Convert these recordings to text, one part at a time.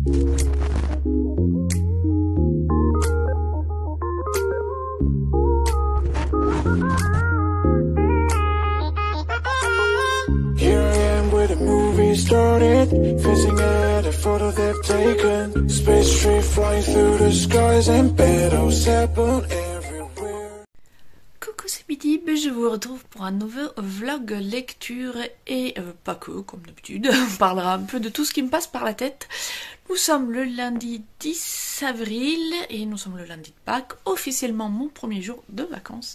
Here I am where the movie started, facing at a photo they've taken. Space tree flying through the skies and battles happen everywhere. Coucou, c'est Midi, je vous retrouve pour un nouveau vlog lecture et pas que, comme d'habitude, on parlera un peu de tout ce qui me passe par la tête. Nous sommes le lundi 10 avril et nous sommes le lundi de Pâques, officiellement mon premier jour de vacances.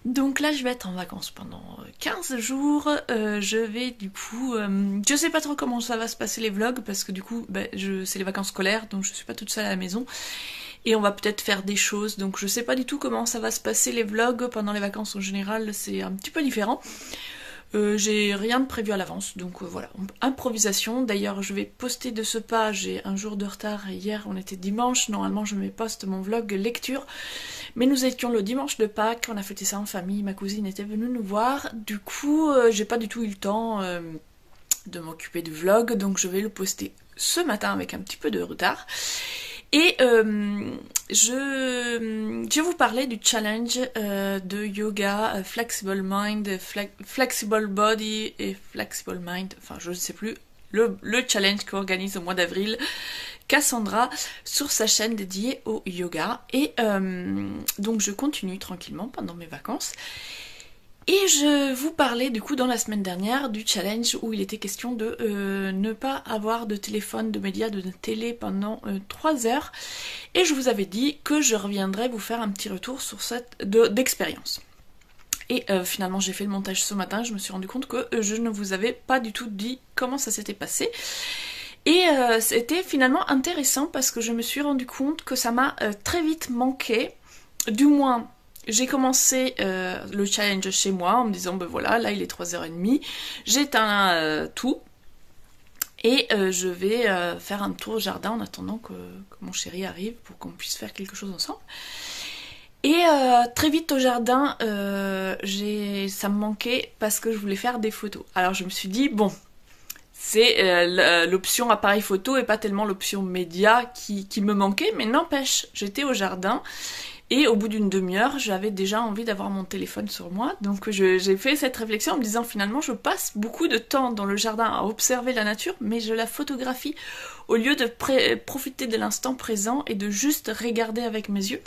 Donc là je vais être en vacances pendant 15 jours, je vais du coup, je sais pas trop comment ça va se passer les vlogs parce que du coup c'est les vacances scolaires donc je suis pas toute seule à la maison et on va peut-être faire des choses, donc je sais pas du tout comment ça va se passer les vlogs pendant les vacances en général, c'est un petit peu différent. J'ai rien de prévu à l'avance, donc voilà, improvisation. D'ailleurs je vais poster de ce pas, j'ai un jour de retard, hier on était dimanche, normalement je me poste mon vlog lecture, mais nous étions le dimanche de Pâques, on a fêté ça en famille, ma cousine était venue nous voir, du coup j'ai pas du tout eu le temps de m'occuper du vlog, donc je vais le poster ce matin avec un petit peu de retard. Et je vais vous parler du challenge de yoga Flexible Mind, Flexible Body et Flexible Mind, enfin je ne sais plus, le challenge qu'organise au mois d'avril Cassandra sur sa chaîne dédiée au yoga. Et donc je continue tranquillement pendant mes vacances. Et je vous parlais du coup dans la semaine dernière du challenge où il était question de ne pas avoir de téléphone, de médias, de télé pendant 3 heures. Et je vous avais dit que je reviendrais vous faire un petit retour sur cette d'expérience. Et finalement j'ai fait le montage ce matin, je me suis rendu compte que je ne vous avais pas du tout dit comment ça s'était passé. Et c'était finalement intéressant parce que je me suis rendu compte que ça m'a très vite manqué, du moins. J'ai commencé le challenge chez moi en me disant ben voilà, là il est 3h30, j'éteins tout et je vais faire un tour au jardin en attendant que mon chéri arrive pour qu'on puisse faire quelque chose ensemble. Et très vite au jardin, ça me manquait parce que je voulais faire des photos. Alors je me suis dit bon, c'est l'option appareil photo et pas tellement l'option média qui me manquait, mais n'empêche, j'étais au jardin. Et au bout d'une demi-heure, j'avais déjà envie d'avoir mon téléphone sur moi. Donc j'ai fait cette réflexion en me disant finalement je passe beaucoup de temps dans le jardin à observer la nature, mais je la photographie au lieu de profiter de l'instant présent et de juste regarder avec mes yeux.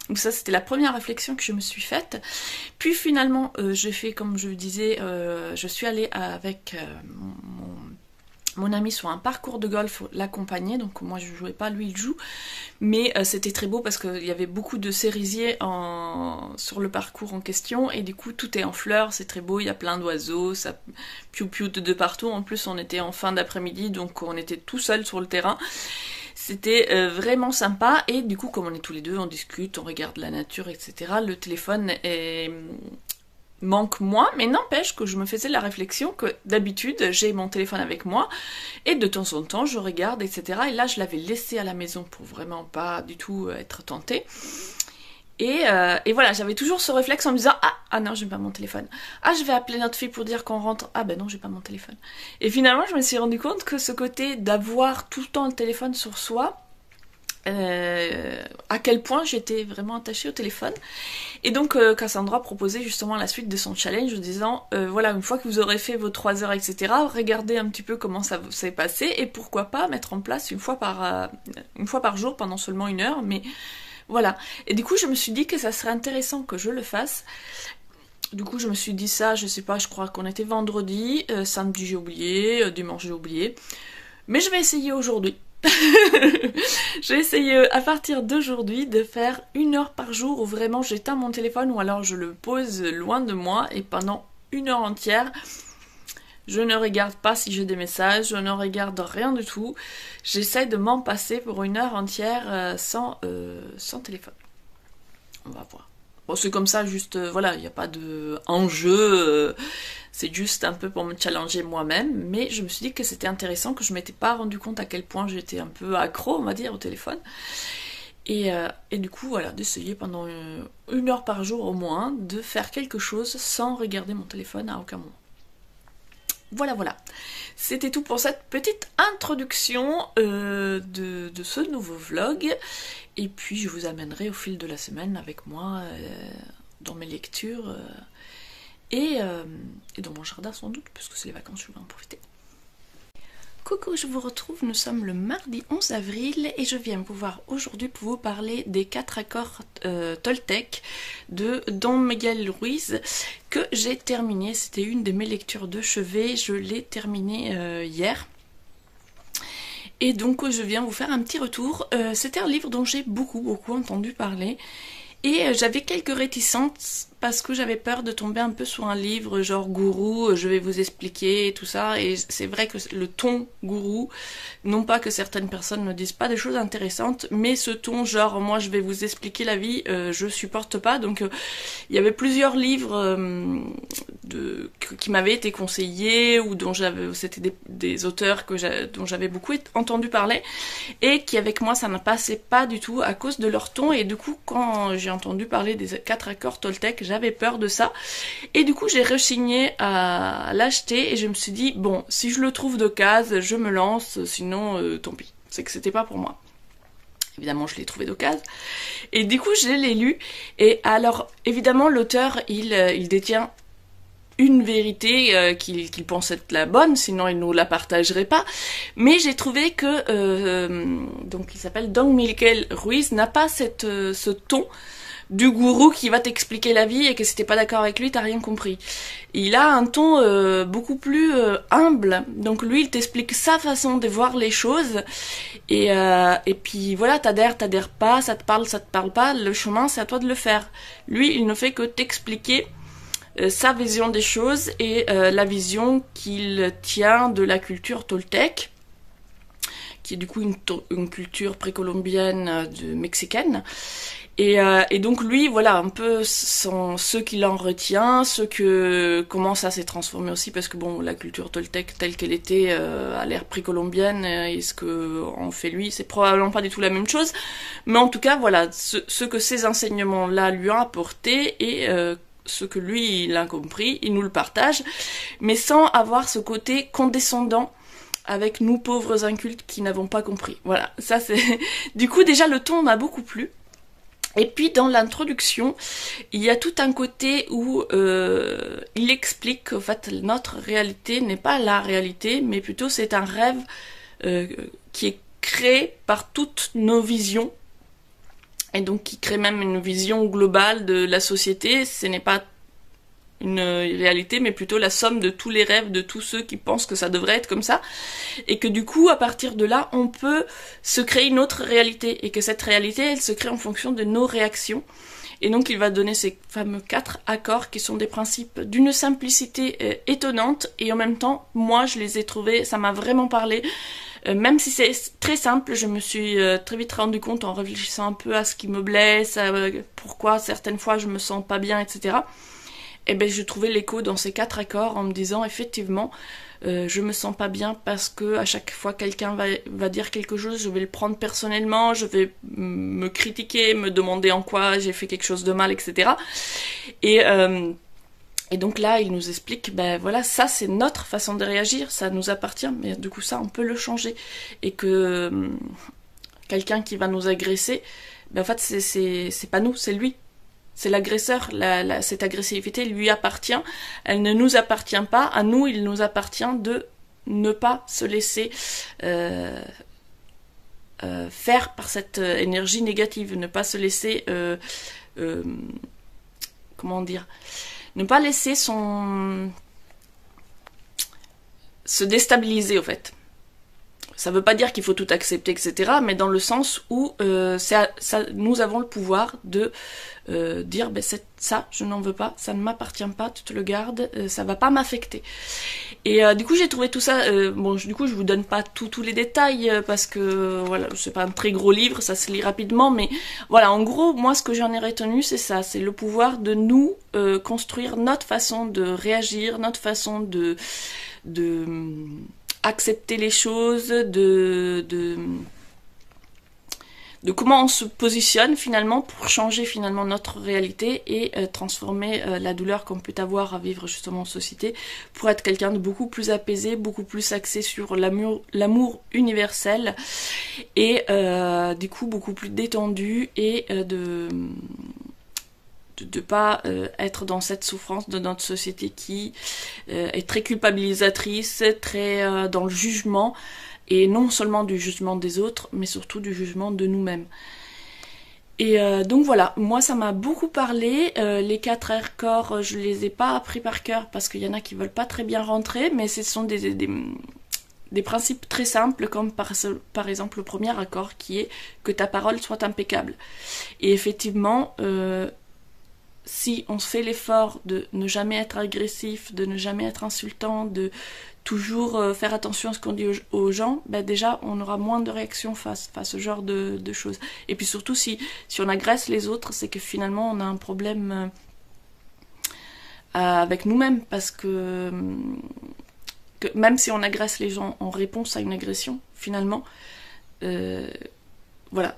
Donc ça c'était la première réflexion que je me suis faite. Puis finalement j'ai fait comme je le disais, je suis allée avec mon ami sur un parcours de golf l'accompagnait, donc moi je jouais pas, lui il joue, mais c'était très beau parce qu'il y avait beaucoup de cerisiers sur le parcours en question, et du coup tout est en fleurs, c'est très beau, il y a plein d'oiseaux, ça piou-piou de partout, en plus on était en fin d'après-midi, donc on était tout seul sur le terrain. C'était vraiment sympa, et du coup comme on est tous les deux, on discute, on regarde la nature, etc. Le téléphone manque moins, mais n'empêche que je me faisais la réflexion que d'habitude j'ai mon téléphone avec moi et de temps en temps je regarde, etc. Et là je l'avais laissé à la maison pour vraiment pas du tout être tentée. Et voilà, j'avais toujours ce réflexe en me disant ah non j'ai pas mon téléphone, ah je vais appeler notre fille pour dire qu'on rentre, ah ben non j'ai pas mon téléphone. Et finalement je me suis rendu compte que ce côté d'avoir tout le temps le téléphone sur soi, à quel point j'étais vraiment attachée au téléphone. Et donc Cassandra proposait justement la suite de son challenge en disant voilà, une fois que vous aurez fait vos 3 heures, etc., regardez un petit peu comment ça s'est passé et pourquoi pas mettre en place une fois par jour pendant seulement 1 heure, mais voilà. Et du coup je me suis dit que ça serait intéressant que je le fasse. Du coup je me suis dit ça, je sais pas, je crois qu'on était vendredi, samedi j'ai oublié, dimanche j'ai oublié, mais je vais essayer aujourd'hui. J'ai essayé à partir d'aujourd'hui de faire 1 heure par jour où vraiment j'éteins mon téléphone ou alors je le pose loin de moi et pendant 1 heure entière je ne regarde pas si j'ai des messages, je ne regarde rien du tout. J'essaie de m'en passer pour 1 heure entière sans téléphone. On va voir. Bon, c'est comme ça, juste, voilà, il n'y a pas d'enjeu, c'est juste un peu pour me challenger moi-même, mais je me suis dit que c'était intéressant, que je m'étais pas rendu compte à quel point j'étais un peu accro, on va dire, au téléphone. Et du coup, voilà, d'essayer pendant 1 heure par jour au moins, de faire quelque chose sans regarder mon téléphone à aucun moment. Voilà, voilà. C'était tout pour cette petite introduction de ce nouveau vlog. Et puis je vous amènerai au fil de la semaine avec moi dans mes lectures et dans mon jardin sans doute, parce que c'est les vacances, je vais en profiter. Coucou, je vous retrouve, nous sommes le mardi 11 avril et je viens vous voir aujourd'hui pour vous parler des 4 accords Toltec de Don Miguel Ruiz que j'ai terminé. C'était une de mes lectures de chevet, je l'ai terminé hier. Et donc je viens vous faire un petit retour. C'était un livre dont j'ai beaucoup entendu parler et j'avais quelques réticences parce que j'avais peur de tomber un peu sur un livre genre gourou, je vais vous expliquer tout ça, et c'est vrai que le ton gourou, non pas que certaines personnes ne disent pas des choses intéressantes, mais ce ton genre moi je vais vous expliquer la vie, je supporte pas. Donc il y avait plusieurs livres qui m'avaient été conseillés ou dont c'était des auteurs dont j'avais beaucoup entendu parler et qui avec moi ça ne passait pas du tout à cause de leur ton, et du coup quand j'ai entendu parler des 4 accords Toltec, j'avais peur de ça et du coup j'ai rechigné à l'acheter et je me suis dit bon, si je le trouve d'occasion je me lance, sinon tant pis, c'est que c'était pas pour moi. Évidemment je l'ai trouvé d'occasion et du coup je l'ai lu. Et alors évidemment l'auteur il détient une vérité qu'il pense être la bonne, sinon il nous la partagerait pas. Mais j'ai trouvé que donc il s'appelle Don Miguel Ruiz, n'a pas ce ton du gourou qui va t'expliquer la vie et que si t'es pas d'accord avec lui t'as rien compris. Il a un ton beaucoup plus humble, donc lui il t'explique sa façon de voir les choses et puis voilà, t'adhères pas, ça te parle pas, le chemin c'est à toi de le faire. Lui il ne fait que t'expliquer sa vision des choses et la vision qu'il tient de la culture Toltec, qui est du coup une culture précolombienne mexicaine. Et donc lui, voilà, un peu ce qu'il en retient, comment ça s'est transformé aussi, parce que bon, la culture Toltec telle qu'elle était à l'ère précolombienne, et ce que en fait lui, c'est probablement pas du tout la même chose, mais en tout cas, voilà, ce que ces enseignements-là lui ont apporté, et ce que lui, il a compris, il nous le partage, mais sans avoir ce côté condescendant avec nous pauvres incultes qui n'avons pas compris. Voilà, ça c'est... Du coup, déjà, le ton m'a beaucoup plu. Et puis dans l'introduction, il y a tout un côté où il explique qu'en fait notre réalité n'est pas la réalité, mais plutôt c'est un rêve qui est créé par toutes nos visions, et donc qui crée même une vision globale de la société. Ce n'est pas une réalité, mais plutôt la somme de tous les rêves de tous ceux qui pensent que ça devrait être comme ça, et que du coup à partir de là on peut se créer une autre réalité, et que cette réalité elle se crée en fonction de nos réactions. Et donc il va donner ces fameux 4 accords qui sont des principes d'une simplicité étonnante, et en même temps moi je les ai trouvés, ça m'a vraiment parlé. Même si c'est très simple, je me suis très vite rendu compte en réfléchissant un peu à ce qui me blesse, pourquoi certaines fois je me sens pas bien, etc. Et ben je trouvais l'écho dans ces 4 accords en me disant effectivement je me sens pas bien parce que à chaque fois quelqu'un va dire quelque chose, je vais le prendre personnellement, je vais me critiquer, me demander en quoi j'ai fait quelque chose de mal, etc. Et donc là il nous explique ben voilà, ça c'est notre façon de réagir, ça nous appartient, mais du coup ça on peut le changer, et que quelqu'un qui va nous agresser, ben en fait c'est pas nous, c'est lui. C'est l'agresseur, cette agressivité lui appartient, elle ne nous appartient pas, à nous il nous appartient de ne pas se laisser faire par cette énergie négative, ne pas se laisser, comment dire, ne pas laisser se déstabiliser au fait. Ça veut pas dire qu'il faut tout accepter, etc., mais dans le sens où nous avons le pouvoir de dire ben ça je n'en veux pas, ça ne m'appartient pas, tu te le gardes, ça va pas m'affecter. Et du coup j'ai trouvé tout ça, bon du coup je vous donne pas tous les détails parce que voilà, c'est pas un très gros livre, ça se lit rapidement, mais voilà, en gros moi ce que j'en ai retenu c'est ça, c'est le pouvoir de nous construire notre façon de réagir, notre façon de accepter les choses, de comment on se positionne finalement pour changer finalement notre réalité et transformer la douleur qu'on peut avoir à vivre justement en société pour être quelqu'un de beaucoup plus apaisé, beaucoup plus axé sur l'amour universel et du coup beaucoup plus détendu et de pas être dans cette souffrance de notre société qui est très culpabilisatrice, très dans le jugement. Et non seulement du jugement des autres, mais surtout du jugement de nous-mêmes. Et donc voilà, moi ça m'a beaucoup parlé. Les 4 air corps, je les ai pas appris par cœur parce qu'il y en a qui veulent pas très bien rentrer, mais ce sont des principes très simples, comme par exemple le premier accord qui est que ta parole soit impeccable. Et effectivement, si on se fait l'effort de ne jamais être agressif, de ne jamais être insultant, de toujours faire attention à ce qu'on dit aux gens, ben déjà on aura moins de réactions face à ce genre de choses. Et puis surtout si on agresse les autres, c'est que finalement on a un problème avec nous-mêmes, parce que même si on agresse les gens en réponse à une agression, finalement, voilà,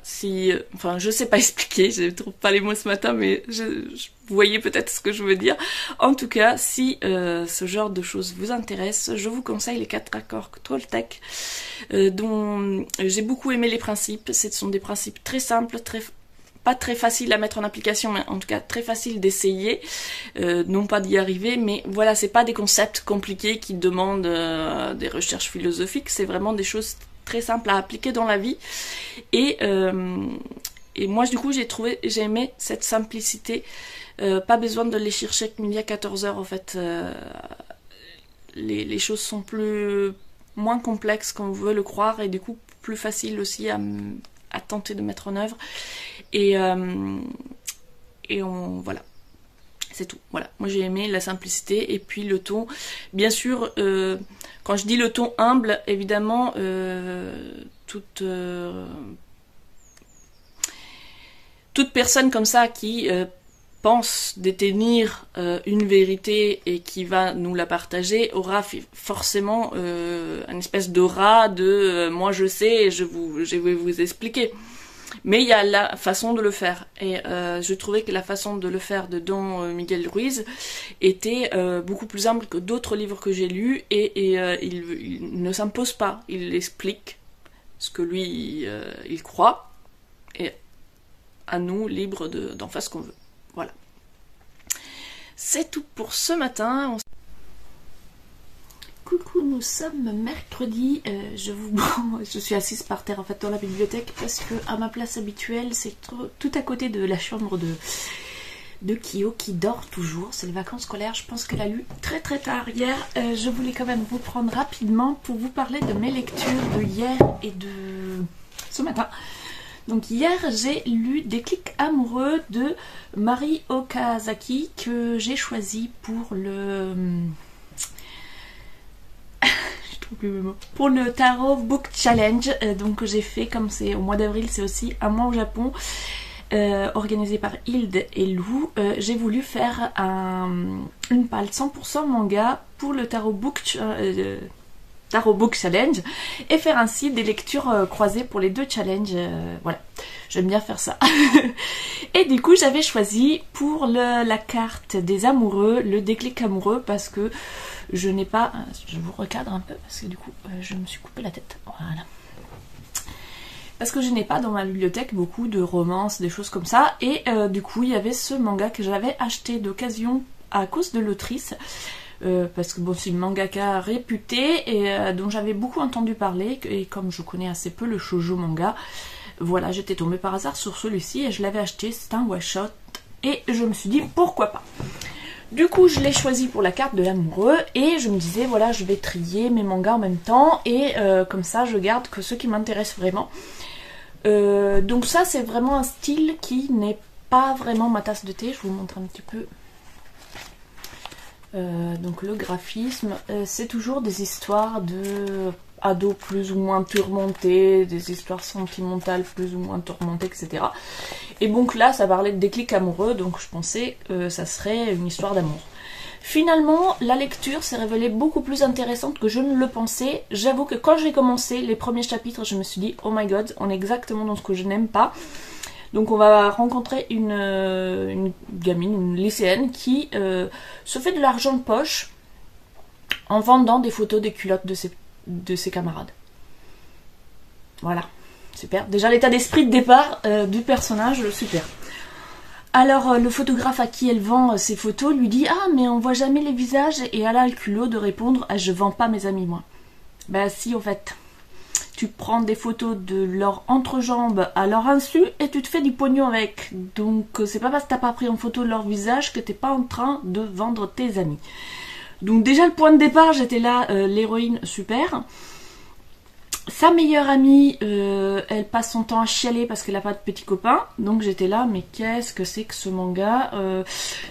enfin je sais pas expliquer, je trouve pas les mots ce matin, mais vous voyez peut-être ce que je veux dire. En tout cas, si ce genre de choses vous intéresse, je vous conseille les 4 accords Toltec, dont j'ai beaucoup aimé les principes. Ce sont des principes très simples, pas très faciles à mettre en application, mais en tout cas très faciles d'essayer, non pas d'y arriver, mais voilà, c'est pas des concepts compliqués qui demandent des recherches philosophiques, c'est vraiment des choses très simple à appliquer dans la vie. Et moi du coup j'ai aimé cette simplicité, pas besoin de les chercher midi à 14h en fait. Les choses sont moins complexes qu'on veut le croire, et du coup plus facile aussi à tenter de mettre en œuvre. Et voilà. C'est tout. Voilà. Moi j'ai aimé la simplicité et puis le ton. Bien sûr, quand je dis le ton humble, évidemment, toute personne comme ça qui pense détenir une vérité et qui va nous la partager aura forcément une espèce d'aura de moi je sais et je vais vous expliquer. Mais il y a la façon de le faire, et je trouvais que la façon de le faire de Don Miguel Ruiz était beaucoup plus humble que d'autres livres que j'ai lus, et il ne s'impose pas, il explique ce que lui il croit, et à nous, libres d'en faire ce qu'on veut. Voilà. C'est tout pour ce matin. Coucou, nous sommes mercredi, je suis assise par terre en fait dans la bibliothèque parce que à ma place habituelle c'est tout à côté de la chambre de Kyo qui dort toujours, c'est les vacances scolaires, je pense qu'elle a lu très très tard hier. Je voulais quand même vous prendre rapidement pour vous parler de mes lectures de hier et de ce matin. Donc hier j'ai lu Déclic amoureux de Mari Okazaki que j'ai choisi pour le... pour le Tarot Book Challenge, donc j'ai fait, comme c'est au mois d'avril, c'est aussi un mois au Japon, organisé par Hilde et Lou. J'ai voulu faire une palle 100% manga pour le Tarot Book Challenge et faire ainsi des lectures croisées pour les 2 challenges. Voilà, j'aime bien faire ça. Et du coup j'avais choisi pour la carte des amoureux le déclic amoureux parce que je n'ai pas... Je vous recadre un peu parce que du coup je me suis coupé la tête. Voilà. Parce que je n'ai pas dans ma bibliothèque beaucoup de romances, des choses comme ça. Et du coup il y avait ce manga que j'avais acheté d'occasion à cause de l'autrice. Parce que bon, c'est une mangaka réputée et dont j'avais beaucoup entendu parler. Et comme je connais assez peu le shoujo manga, voilà, j'étais tombée par hasard sur celui-ci et je l'avais acheté. C'est un one shot. Et je me suis dit pourquoi pas. Du coup, je l'ai choisi pour la carte de l'amoureux et je me disais, voilà, je vais trier mes mangas en même temps et comme ça, je garde que ceux qui m'intéressent vraiment. Donc ça, c'est vraiment un style qui n'est pas vraiment ma tasse de thé. Je vous montre un petit peu. Donc le graphisme, c'est toujours des histoires de ados plus ou moins tourmentés, des histoires sentimentales plus ou moins tourmentées, etc. Et donc là, ça parlait de déclic amoureux, donc je pensais que ça serait une histoire d'amour. Finalement, la lecture s'est révélée beaucoup plus intéressante que je ne le pensais. J'avoue que quand j'ai commencé les premiers chapitres, je me suis dit, oh my god, on est exactement dans ce que je n'aime pas. Donc on va rencontrer une gamine, une lycéenne qui se fait de l'argent de poche en vendant des photos des culottes de ses camarades. Voilà, super. Déjà l'état d'esprit de départ du personnage, super. Alors le photographe à qui elle vend ses photos lui dit « Ah mais on voit jamais les visages » et elle a le culot de répondre « Ah je vends pas mes amis moi ». Ben si en fait. Tu prends des photos de leur entrejambe à leur insu et tu te fais du pognon avec. Donc c'est pas parce que t'as pas pris en photo leur visage que t'es pas en train de vendre tes amis. Donc déjà le point de départ, j'étais là, l'héroïne super. Sa meilleure amie, elle passe son temps à chialer parce qu'elle a pas de petit copain. Donc j'étais là, mais qu'est-ce que c'est que ce manga?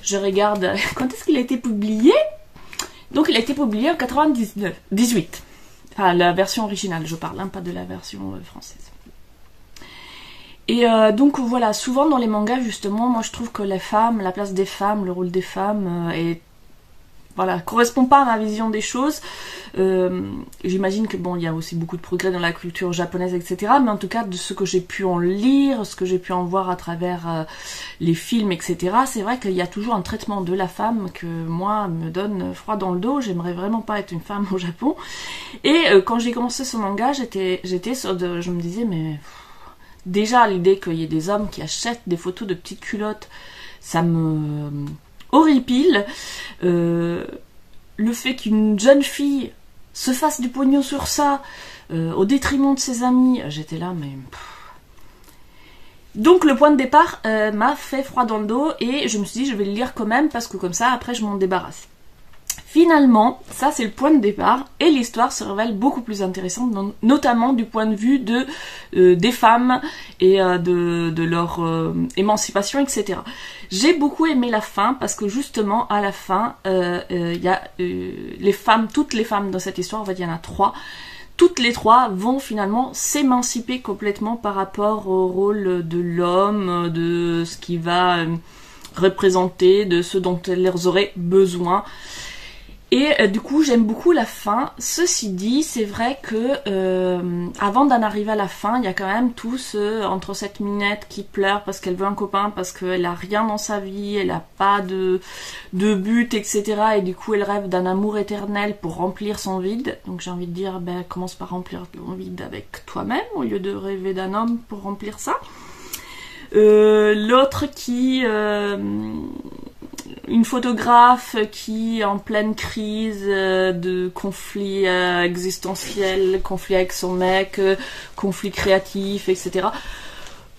Je regarde, quand est-ce qu'il a été publié? Donc il a été publié en 98. Enfin, la version originale, je parle, hein, pas de la version française. Et donc voilà, souvent dans les mangas, justement, moi je trouve que les femmes, la place des femmes, le rôle des femmes correspond pas à ma vision des choses. J'imagine que bon, il y a aussi beaucoup de progrès dans la culture japonaise, etc. Mais en tout cas, de ce que j'ai pu en lire, ce que j'ai pu en voir à travers les films, etc. C'est vrai qu'il y a toujours un traitement de la femme que moi me donne froid dans le dos. J'aimerais vraiment pas être une femme au Japon. Et quand j'ai commencé ce manga, je me disais mais déjà l'idée qu'il y ait des hommes qui achètent des photos de petites culottes, ça me horripile. Le fait qu'une jeune fille se fasse du pognon sur ça au détriment de ses amis, j'étais là mais... Donc le point de départ m'a fait froid dans le dos et je me suis dit je vais le lire quand même parce que comme ça après je m'en débarrasse. Finalement, ça c'est le point de départ et l'histoire se révèle beaucoup plus intéressante, notamment du point de vue des femmes et de leur émancipation, etc. J'ai beaucoup aimé la fin parce que justement à la fin, il y a les femmes, toutes les femmes dans cette histoire, en fait il y en a 3, toutes les 3 vont finalement s'émanciper complètement par rapport au rôle de l'homme, de ce qu'il va représenter, de ce dont elles auraient besoin. Et du coup j'aime beaucoup la fin. Ceci dit, c'est vrai que avant d'en arriver à la fin, il y a quand même tous entre cette minette qui pleure parce qu'elle veut un copain, parce qu'elle a rien dans sa vie, elle a pas de but, etc. Et du coup elle rêve d'un amour éternel pour remplir son vide. Donc j'ai envie de dire, ben commence par remplir ton vide avec toi-même au lieu de rêver d'un homme pour remplir ça. L'autre qui... une photographe qui est en pleine crise de conflit existentiel, conflit avec son mec, conflit créatif, etc.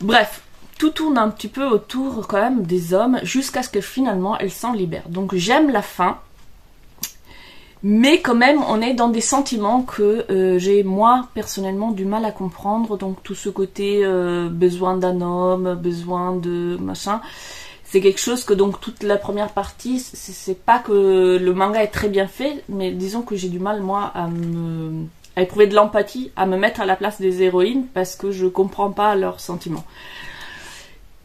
Bref, tout tourne un petit peu autour quand même des hommes jusqu'à ce que finalement elle s'en libère. Donc j'aime la fin, mais quand même on est dans des sentiments que j'ai moi personnellement du mal à comprendre. Donc tout ce côté besoin d'un homme, besoin de machin... C'est quelque chose que donc toute la première partie, c'est pas que le manga est très bien fait, mais disons que j'ai du mal moi à éprouver de l'empathie, à me mettre à la place des héroïnes parce que je comprends pas leurs sentiments.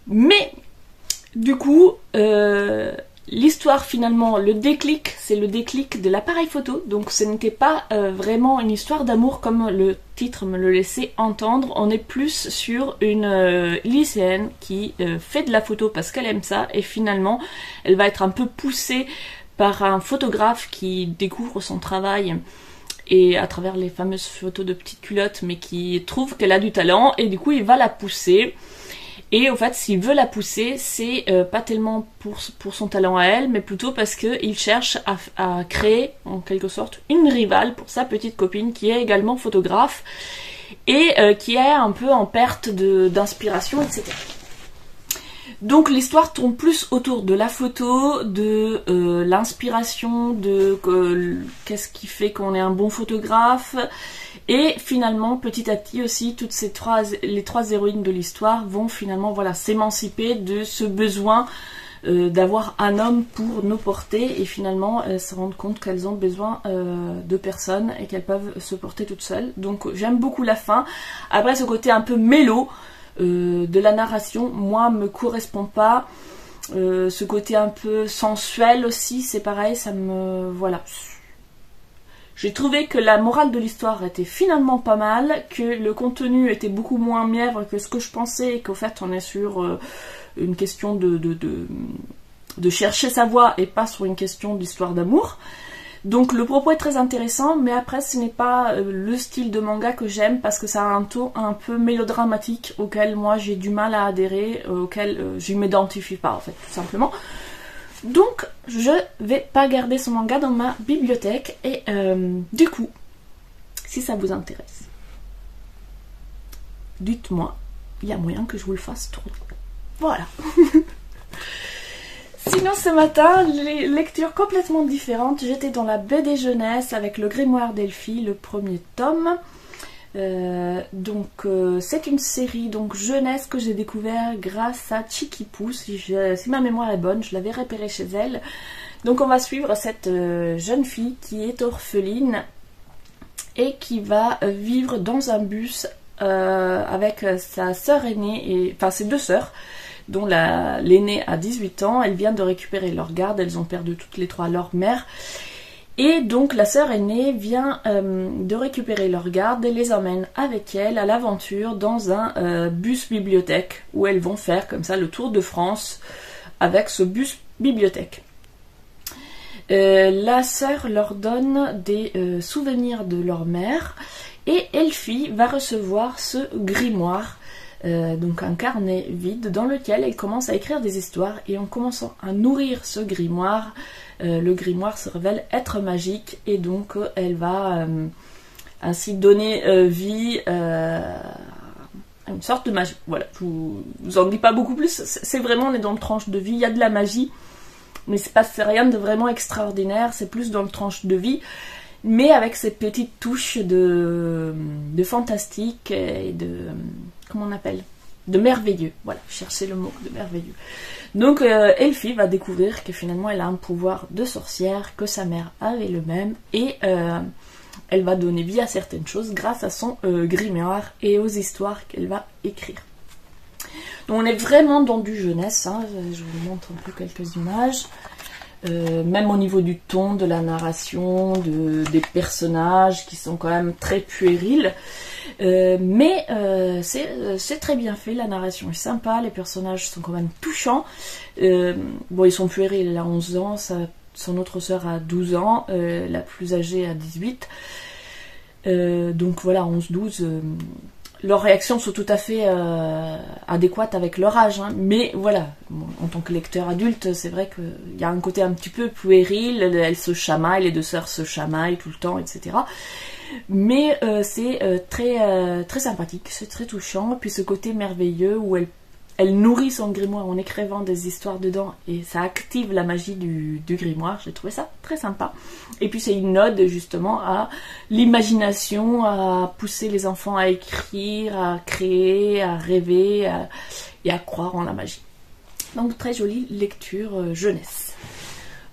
Mais du coup, l'histoire finalement, le déclic, c'est le déclic de l'appareil photo, donc ce n'était pas vraiment une histoire d'amour comme le titre me le laissait entendre. On est plus sur une lycéenne qui fait de la photo parce qu'elle aime ça et finalement elle va être un peu poussée par un photographe qui découvre son travail et à travers les fameuses photos de petites culottes, mais qui trouve qu'elle a du talent et du coup il va la pousser. Et en fait, s'il veut la pousser, c'est pas tellement pour son talent à elle, mais plutôt parce qu'il cherche à créer, en quelque sorte, une rivale pour sa petite copine qui est également photographe et qui est un peu en perte d'inspiration, etc. Donc l'histoire tourne plus autour de la photo, de l'inspiration, de qu'est-ce qui fait qu'on est un bon photographe. Et finalement, petit à petit aussi, les trois héroïnes de l'histoire vont finalement s'émanciper de ce besoin d'avoir un homme pour nous porter. Et finalement, elles se rendent compte qu'elles ont besoin de personne et qu'elles peuvent se porter toutes seules. Donc j'aime beaucoup la fin. Après, ce côté un peu mélo de la narration, moi, me correspond pas. Ce côté un peu sensuel aussi, c'est pareil, ça me... Voilà. J'ai trouvé que la morale de l'histoire était finalement pas mal, que le contenu était beaucoup moins mièvre que ce que je pensais, et qu'au fait on est sur une question de chercher sa voie et pas sur une question d'histoire d'amour. Donc le propos est très intéressant, mais après ce n'est pas le style de manga que j'aime parce que ça a un ton un peu mélodramatique auquel moi j'ai du mal à adhérer, auquel je m'identifie pas en fait, tout simplement. Donc je vais pas garder ce manga dans ma bibliothèque et du coup, si ça vous intéresse, dites-moi, il y a moyen que je vous le fasse tourner. Voilà. Sinon ce matin, les lectures complètement différentes. J'étais dans la BD jeunesse avec le grimoire d'Elphie, le premier tome. C'est une série donc jeunesse que j'ai découvert grâce à Chikipou, si ma mémoire est bonne, je l'avais repérée chez elle. Donc on va suivre cette jeune fille qui est orpheline et qui va vivre dans un bus avec sa sœur aînée, enfin ses deux sœurs, dont l'aînée a 18 ans, elle vient de récupérer leur garde, elles ont perdu toutes les trois leur mère. Et donc la sœur aînée vient de récupérer leur garde et les emmène avec elle à l'aventure dans un bus bibliothèque où elles vont faire comme ça le tour de France avec ce bus bibliothèque. La sœur leur donne des souvenirs de leur mère et Elphie va recevoir ce grimoire, donc un carnet vide dans lequel elle commence à écrire des histoires et en commençant à nourrir ce grimoire, le grimoire se révèle être magique et donc elle va ainsi donner vie à une sorte de magie. Voilà, je vous en dis pas beaucoup plus, c'est vraiment, on est dans le tranche de vie, il y a de la magie, mais c'est rien de vraiment extraordinaire, c'est plus dans le tranche de vie, mais avec ces petites touches de fantastique et de... comment on appelle ? De merveilleux, voilà, cherchez le mot, de merveilleux. Donc Elphie va découvrir que finalement elle a un pouvoir de sorcière, que sa mère avait le même, et elle va donner vie à certaines choses grâce à son grimoire et aux histoires qu'elle va écrire. Donc on est vraiment dans du jeunesse, hein. Je vous montre un peu quelques images, même au niveau du ton, de la narration, des personnages qui sont quand même très puérils. Mais c'est très bien fait, la narration est sympa, les personnages sont quand même touchants. Bon, ils sont puérils, elle a 11 ans, son autre sœur a 12 ans, la plus âgée a 18. Donc voilà, 11-12, leurs réactions sont tout à fait adéquates avec leur âge, hein. Mais voilà, bon, en tant que lecteur adulte, c'est vrai qu'il y a un côté un petit peu puéril, elles se chamaillent, les deux sœurs se chamaillent tout le temps, etc. Mais c'est très sympathique, c'est très touchant. Puis ce côté merveilleux où elle nourrit son grimoire en écrivant des histoires dedans et ça active la magie du grimoire. J'ai trouvé ça très sympa. Et puis c'est une ode justement à l'imagination, à pousser les enfants à écrire, à créer, à rêver et à croire en la magie. Donc très jolie lecture jeunesse.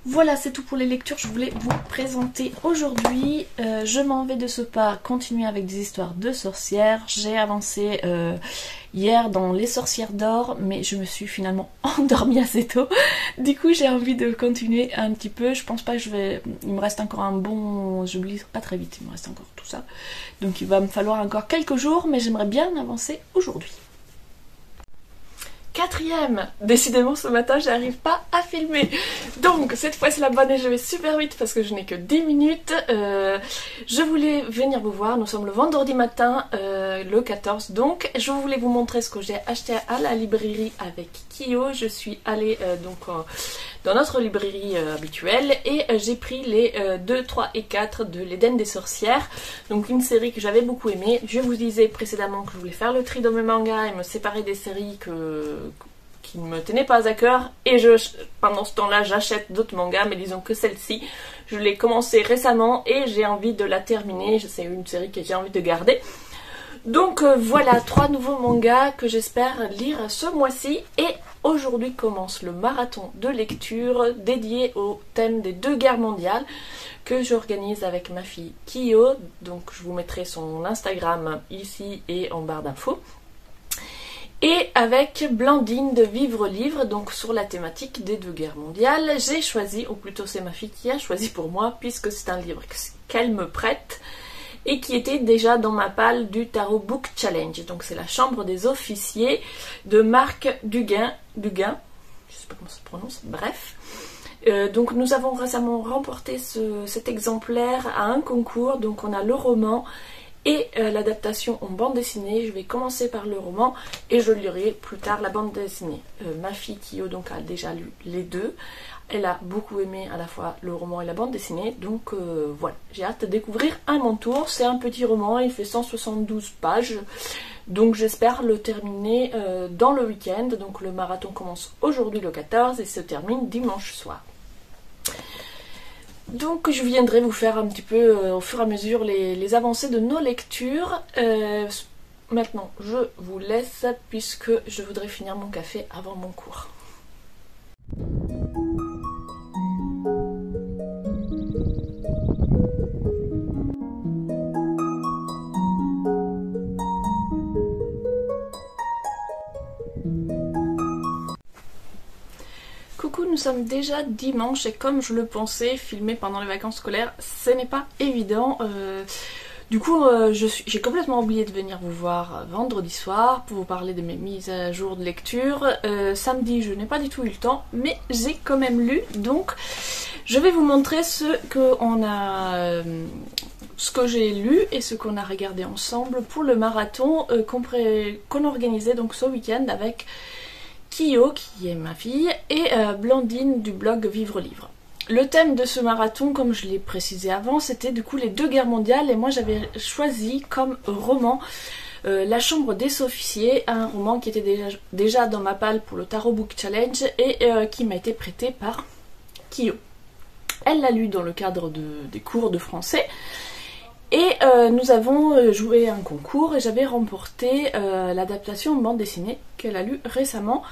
Voilà, c'est tout pour les lectures que je voulais vous présenter aujourd'hui. Je m'en vais de ce pas continuer avec des histoires de sorcières. J'ai avancé hier dans Les sorcières d'or, mais je me suis finalement endormie assez tôt. Du coup, j'ai envie de continuer un petit peu. Je pense pas que je vais... Il me reste encore un bon... Je lis pas très vite, il me reste encore tout ça. Donc il va me falloir encore quelques jours, mais j'aimerais bien avancer aujourd'hui. Quatrième, décidément ce matin j'arrive pas à filmer, donc cette fois c'est la bonne et je vais super vite parce que je n'ai que 10 minutes. Je voulais venir vous voir, nous sommes le vendredi matin, le 14, donc je voulais vous montrer ce que j'ai acheté à la librairie avec Kyo. Je suis allée dans notre librairie habituelle et j'ai pris les 2, 3 et 4 de l'Éden des sorcières, donc une série que j'avais beaucoup aimée. Je vous disais précédemment que je voulais faire le tri de mes mangas et me séparer des séries qui ne me tenaient pas à cœur, et pendant ce temps-là j'achète d'autres mangas, mais disons que celle-ci, je l'ai commencée récemment et j'ai envie de la terminer, c'est une série que j'ai envie de garder. Donc voilà, 3 nouveaux mangas que j'espère lire ce mois-ci, et aujourd'hui commence le marathon de lecture dédié au thème des 2 guerres mondiales que j'organise avec ma fille Kyo, donc je vous mettrai son Instagram ici et en barre d'infos. Et avec Blandine de Vivre Livre, donc sur la thématique des 2 guerres mondiales, j'ai choisi, ou plutôt c'est ma fille qui a choisi pour moi, puisque c'est un livre qu'elle me prête, et qui était déjà dans ma palle du Tarot Book Challenge. Donc c'est La Chambre des officiers de Marc Duguin, je sais pas comment ça se prononce, bref. Donc nous avons récemment remporté cet exemplaire à un concours, donc on a le roman et l'adaptation en bande dessinée. Je vais commencer par le roman et je lirai plus tard la bande dessinée. Ma fille Kyo donc a déjà lu les 2. Elle a beaucoup aimé à la fois le roman et la bande dessinée, donc voilà, j'ai hâte de découvrir à mon tour. C'est un petit roman, il fait 172 pages, donc j'espère le terminer dans le week-end. Donc le marathon commence aujourd'hui le 14 et se termine dimanche soir. Donc je viendrai vous faire un petit peu au fur et à mesure les avancées de nos lectures. Maintenant je vous laisse puisque je voudrais finir mon café avant mon cours. Coucou, nous sommes déjà dimanche et comme je le pensais, filmer pendant les vacances scolaires, ce n'est pas évident. Du coup, j'ai complètement oublié de venir vous voir vendredi soir pour vous parler de mes mises à jour de lecture. Samedi, je n'ai pas du tout eu le temps, mais j'ai quand même lu. Donc, je vais vous montrer ce que j'ai lu et ce qu'on a regardé ensemble pour le marathon qu'on organisait donc ce week-end avec Kyo, qui est ma fille, et Blandine du blog Vivre Livre. Le thème de ce marathon, comme je l'ai précisé avant, c'était du coup les 2 guerres mondiales, et moi j'avais choisi comme roman La Chambre des officiers, un roman qui était déjà dans ma palle pour le Tarot Book Challenge et qui m'a été prêté par Kyo. Elle l'a lu dans le cadre des cours de français. Et nous avons joué un concours et j'avais remporté l'adaptation en bande dessinée qu'elle a lue récemment.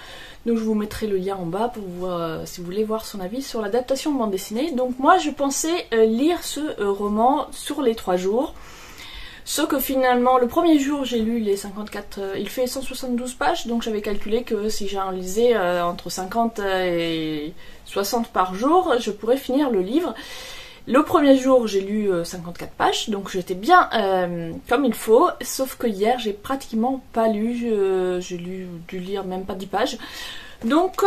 Donc je vous mettrai le lien en bas pour voir, si vous voulez voir son avis sur l'adaptation en bande dessinée. Donc moi je pensais lire ce roman sur les 3 jours. Ce que finalement, le premier jour j'ai lu les 54, il fait 172 pages, donc j'avais calculé que si j'en lisais entre 50 et 60 par jour, je pourrais finir le livre. Le premier jour, j'ai lu 54 pages, donc j'étais bien comme il faut, sauf que hier, j'ai pratiquement pas lu, j'ai dû lire même pas 10 pages. Donc,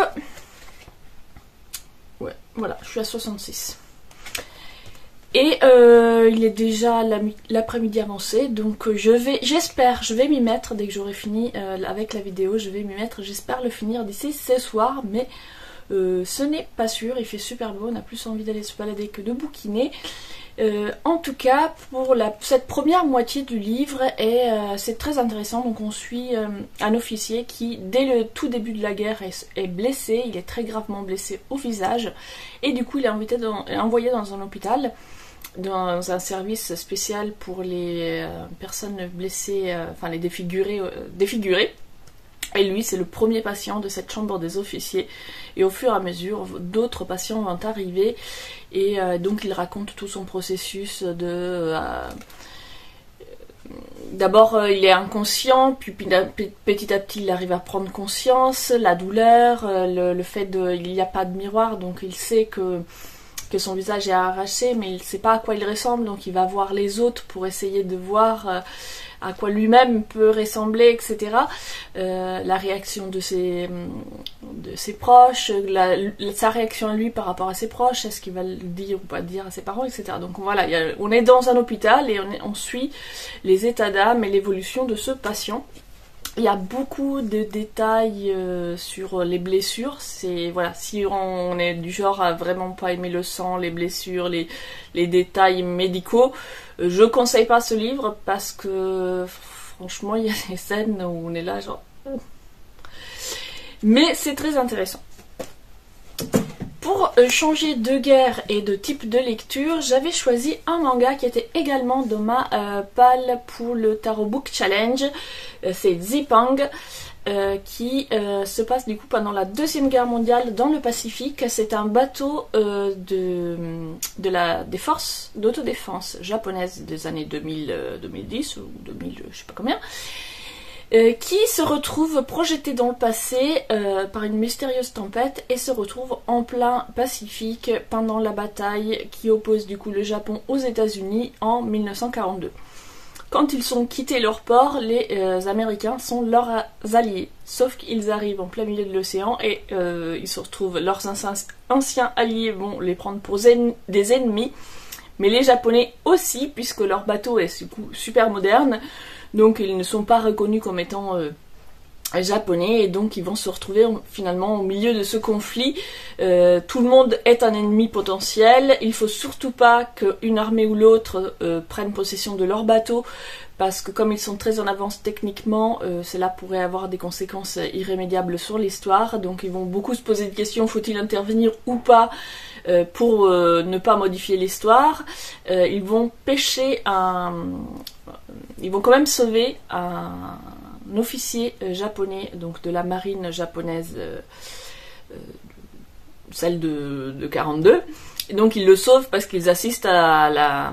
ouais, voilà, je suis à 66. Et il est déjà l'après-midi avancé, donc j'espère, je vais m'y mettre dès que j'aurai fini avec la vidéo, je vais m'y mettre, j'espère le finir d'ici ce soir, mais ce n'est pas sûr, il fait super beau, on a plus envie d'aller se balader que de bouquiner. En tout cas, pour cette première moitié du livre, c'est très intéressant. Donc on suit un officier qui, dès le tout début de la guerre, est blessé, il est très gravement blessé au visage, et du coup il est envoyé dans un hôpital, dans un service spécial pour les personnes blessées, enfin les défigurées. Et lui, c'est le premier patient de cette chambre des officiers. Et au fur et à mesure, d'autres patients vont arriver. Et donc, il raconte tout son processus de... D'abord, il est inconscient, puis petit à petit, il arrive à prendre conscience, la douleur, le fait il n'y a pas de miroir, donc il sait que son visage est arraché, mais il ne sait pas à quoi il ressemble, donc il va voir les autres pour essayer de voir... à quoi lui-même peut ressembler, etc. La réaction de ses proches, sa réaction à lui par rapport à ses proches, est-ce qu'il va le dire ou pas le dire à ses parents, etc. Donc voilà, on est dans un hôpital et on suit les états d'âme et l'évolution de ce patient. Il y a beaucoup de détails sur les blessures. Voilà, si on est du genre à vraiment pas aimer le sang, les blessures, les détails médicaux, je conseille pas ce livre parce que franchement il y a des scènes où on est là genre... Mais c'est très intéressant. Pour changer de guerre et de type de lecture, j'avais choisi un manga qui était également dans ma palle pour le Tarot Book Challenge. C'est Zipang, qui se passe du coup pendant la Deuxième Guerre mondiale dans le Pacifique. C'est un bateau des forces d'autodéfense japonaises des années 2010 ou 2000, je sais pas combien. qui se retrouve projeté dans le passé par une mystérieuse tempête et se retrouve en plein Pacifique pendant la bataille qui oppose du coup le Japon aux États-Unis en 1942. Quand ils ont quitté leur port, les Américains sont leurs alliés, sauf qu'ils arrivent en plein milieu de l'océan et ils se retrouvent, leurs anciens alliés vont les prendre pour des ennemis, mais les Japonais aussi, puisque leur bateau est du coup super moderne. Donc ils ne sont pas reconnus comme étant japonais et donc ils vont se retrouver finalement au milieu de ce conflit. Tout le monde est un ennemi potentiel. Il faut surtout pas qu'une armée ou l'autre prenne possession de leur bateau parce que comme ils sont très en avance techniquement, cela pourrait avoir des conséquences irrémédiables sur l'histoire. Donc ils vont beaucoup se poser des questions, faut-il intervenir ou pas pour ne pas modifier l'histoire. Ils vont pêcher ils vont quand même sauver un officier japonais, donc de la marine japonaise, celle de 42. Et donc ils le sauvent parce qu'ils assistent à la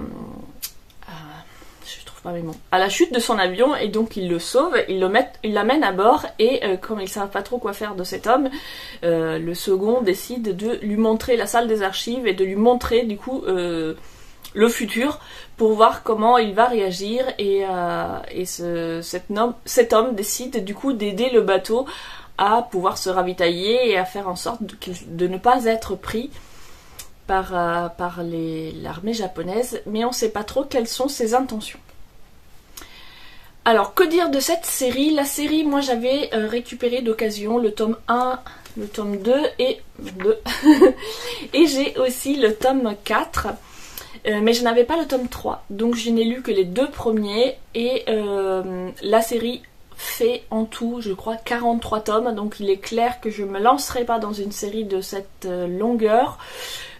chute de son avion, et donc ils le sauvent, ils l'amènent à bord, et comme ils savent pas trop quoi faire de cet homme, le second décide de lui montrer la salle des archives et de lui montrer du coup le futur pour voir comment il va réagir, et cet homme décide du coup d'aider le bateau à pouvoir se ravitailler et à faire en sorte de ne pas être pris par l'armée japonaise, mais on sait pas trop quelles sont ses intentions. Alors, que dire de cette série? La série, moi j'avais récupéré d'occasion le tome 1, le tome 2 et et j'ai aussi le tome 4. Mais je n'avais pas le tome 3, donc je n'ai lu que les 2 premiers, et la série fait en tout, je crois, 43 tomes, donc il est clair que je ne me lancerai pas dans une série de cette longueur.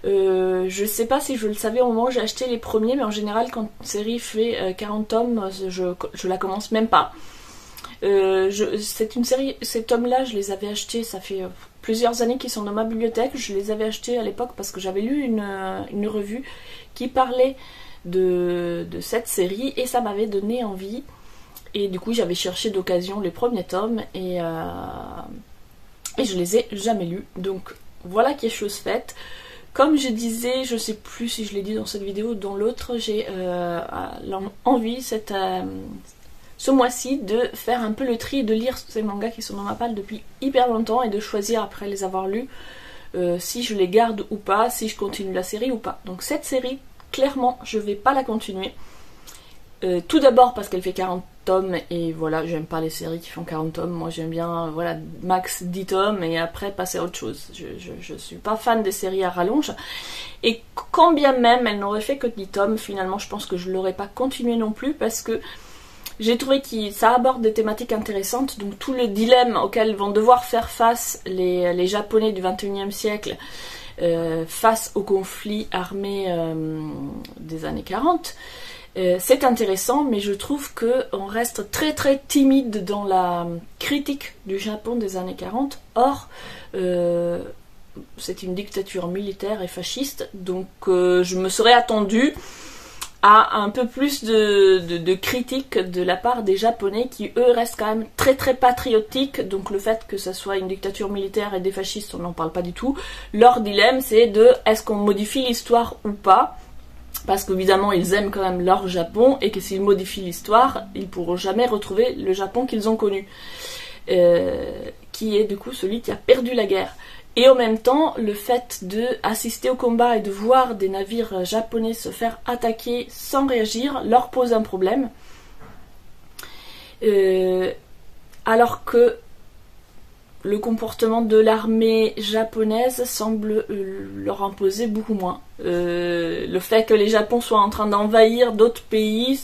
Je sais pas si je le savais au moment où j'ai acheté les premiers, mais en général quand une série fait 40 tomes, je la commence même pas. C'est une série, ces tomes-là, je les avais achetés, ça fait plusieurs années qu'ils sont dans ma bibliothèque. Je les avais achetés à l'époque parce que j'avais lu une revue qui parlait de cette série et ça m'avait donné envie. Et du coup, j'avais cherché d'occasion les premiers tomes et je les ai jamais lus. Donc voilà qui est chose faite. Comme je disais, je sais plus si je l'ai dit dans cette vidéo ou dans l'autre, j'ai envie ce mois-ci de faire un peu le tri et de lire ces mangas qui sont dans ma palle depuis hyper longtemps et de choisir après les avoir lus si je les garde ou pas, si je continue la série ou pas. Donc cette série, clairement, je vais pas la continuer. Tout d'abord parce qu'elle fait 40 tomes et voilà, j'aime pas les séries qui font 40 tomes. Moi j'aime bien, voilà, max 10 tomes et après passer à autre chose. Je suis pas fan des séries à rallonge. Et quand bien même elle n'aurait fait que 10 tomes, finalement je pense que je l'aurais pas continué non plus parce que j'ai trouvé que ça aborde des thématiques intéressantes. Donc tout le dilemme auquel vont devoir faire face les Japonais du 21e siècle face au conflit armé des années 40. C'est intéressant, mais je trouve qu'on reste très très timide dans la critique du Japon des années 40. Or, c'est une dictature militaire et fasciste, donc je me serais attendue à un peu plus de critique de la part des Japonais qui, eux, restent quand même très très patriotiques. Donc le fait que ça soit une dictature militaire et des fascistes, on n'en parle pas du tout. Leur dilemme, c'est de est-ce qu'on modifie l'histoire ou pas ? Parce qu'évidemment, ils aiment quand même leur Japon, et que s'ils modifient l'histoire, ils pourront jamais retrouver le Japon qu'ils ont connu. Qui est du coup celui qui a perdu la guerre. Et en même temps, le fait d'assister au combat et de voir des navires japonais se faire attaquer sans réagir leur pose un problème. Alors que le comportement de l'armée japonaise semble leur imposer beaucoup moins. Le fait que les Japons soient en train d'envahir d'autres pays,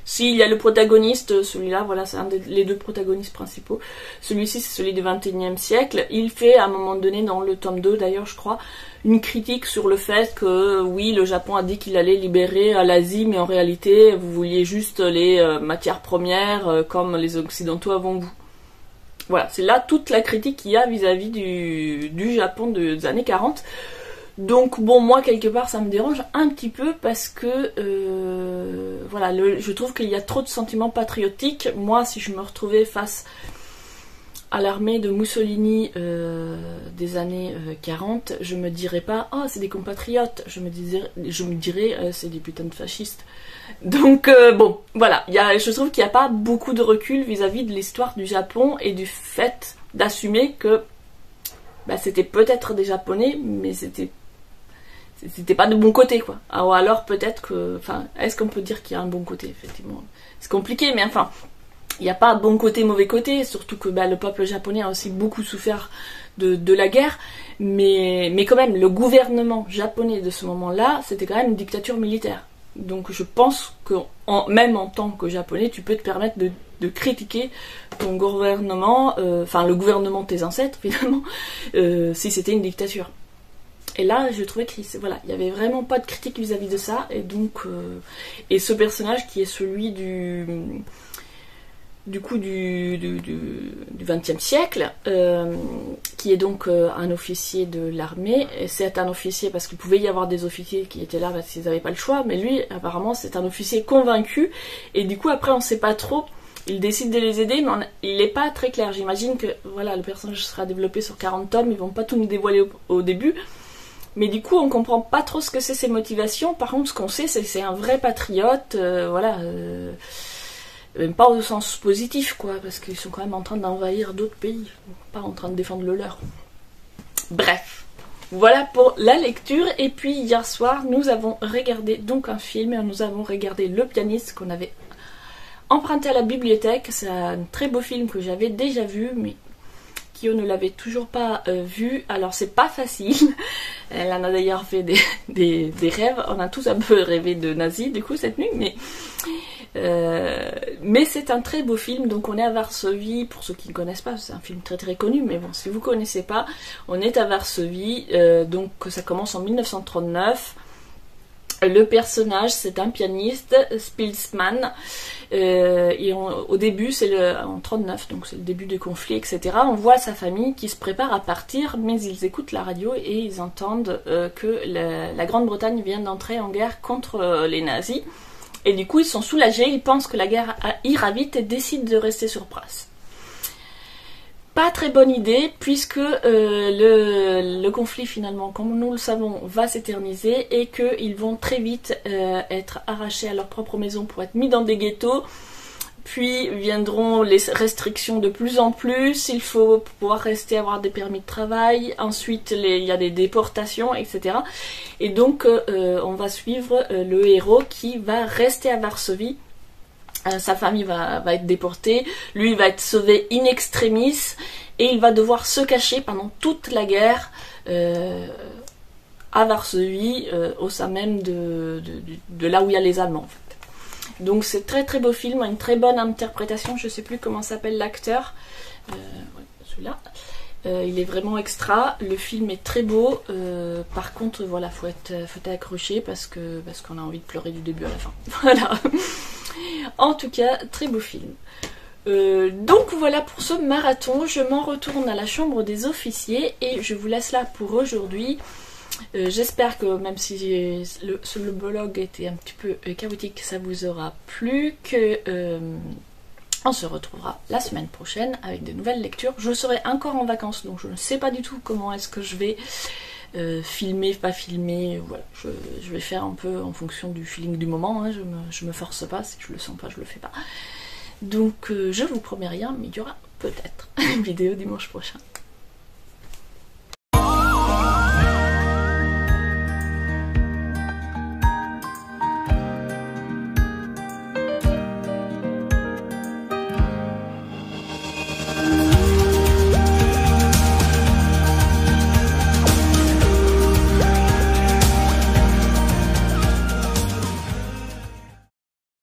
s'il y a le protagoniste, celui-là, voilà, c'est les 2 protagonistes principaux. Celui-ci, c'est celui du 21e siècle. Il fait, à un moment donné, dans le tome 2 d'ailleurs, je crois, une critique sur le fait que, oui, le Japon a dit qu'il allait libérer l'Asie, mais en réalité, vous vouliez juste les matières premières, comme les Occidentaux avant vous. Voilà, c'est là toute la critique qu'il y a vis-à-vis du Japon des années 40. Donc bon, moi quelque part ça me dérange un petit peu parce que voilà, je trouve qu'il y a trop de sentiments patriotiques. Moi, si je me retrouvais face à l'armée de Mussolini des années 40, je me dirais pas oh c'est des compatriotes, je me dirais c'est des putains de fascistes. Donc bon, voilà, je trouve qu'il n'y a pas beaucoup de recul vis-à-vis de l'histoire du Japon et du fait d'assumer que bah, c'était peut-être des Japonais, mais c'était pas de bon côté, quoi. Ou alors peut-être que... Enfin, est-ce qu'on peut dire qu'il y a un bon côté, effectivement? C'est compliqué, mais enfin, il n'y a pas bon côté, mauvais côté, surtout que bah, le peuple japonais a aussi beaucoup souffert de la guerre, mais quand même, le gouvernement japonais de ce moment-là, c'était quand même une dictature militaire. Donc je pense que même en tant que japonais, tu peux te permettre de critiquer ton gouvernement, enfin le gouvernement de tes ancêtres, finalement, si c'était une dictature. Et là, je trouvais qu'il y avait vraiment pas de critique vis-à-vis de ça, et donc et ce personnage qui est celui du XXe siècle, qui est donc un officier de l'armée. Et c'est un officier parce qu'il pouvait y avoir des officiers qui étaient là parce qu'ils n'avaient pas le choix, mais lui, apparemment, c'est un officier convaincu, et du coup, après, on sait pas trop. Il décide de les aider, mais il n'est pas très clair. J'imagine que voilà, le personnage sera développé sur 40 tomes, ils vont pas tout nous dévoiler au début. Mais du coup, on comprend pas trop ce que c'est ses motivations. Par contre, ce qu'on sait, c'est que c'est un vrai patriote, voilà, même pas au sens positif, quoi, parce qu'ils sont quand même en train d'envahir d'autres pays, pas en train de défendre le leur. Bref, voilà pour la lecture. Et puis hier soir, nous avons regardé donc un film, et nous avons regardé Le Pianiste qu'on avait emprunté à la bibliothèque. C'est un très beau film que j'avais déjà vu, mais Kyo ne l'avait toujours pas vu, alors c'est pas facile. Elle en a d'ailleurs fait des rêves, on a tous un peu rêvé de nazis du coup cette nuit, mais c'est un très beau film. Donc on est à Varsovie, pour ceux qui ne connaissent pas, c'est un film très très connu, mais bon, si vous ne connaissez pas, on est à Varsovie, donc ça commence en 1939. Le personnage, c'est un pianiste, Spilsman, et au début, c'est en 39, donc c'est le début du conflit, etc. On voit sa famille qui se prépare à partir, mais ils écoutent la radio et ils entendent que la Grande-Bretagne vient d'entrer en guerre contre les nazis. Et du coup, ils sont soulagés, ils pensent que la guerre ira vite et décident de rester sur place. Pas très bonne idée, puisque le conflit finalement, comme nous le savons, va s'éterniser et qu'ils vont très vite être arrachés à leur propre maison pour être mis dans des ghettos. Puis viendront les restrictions de plus en plus, il faut pouvoir rester, avoir des permis de travail, ensuite il y a des déportations, etc. Et donc on va suivre le héros qui va rester à Varsovie. Sa famille va être déportée, lui il va être sauvé in extremis et il va devoir se cacher pendant toute la guerre à Varsovie, au sein même de là où il y a les Allemands en fait. Donc c'est très très beau film, une très bonne interprétation, je sais plus comment s'appelle l'acteur, celui-là. Il est vraiment extra, le film est très beau, par contre voilà, faut être accroché parce qu'on a envie de pleurer du début à la fin. Voilà. En tout cas, très beau film. Donc voilà pour ce marathon, je m'en retourne à la chambre des officiers et je vous laisse là pour aujourd'hui. J'espère que même si le blog était un petit peu chaotique, ça vous aura plu, que on se retrouvera la semaine prochaine avec de nouvelles lectures. Je serai encore en vacances, donc je ne sais pas du tout comment est-ce que je vais filmer, pas filmer, voilà. Je vais faire un peu en fonction du feeling du moment, hein. Je me force pas, si je le sens pas, je le fais pas. Donc je vous promets rien, mais il y aura peut-être une vidéo dimanche prochain.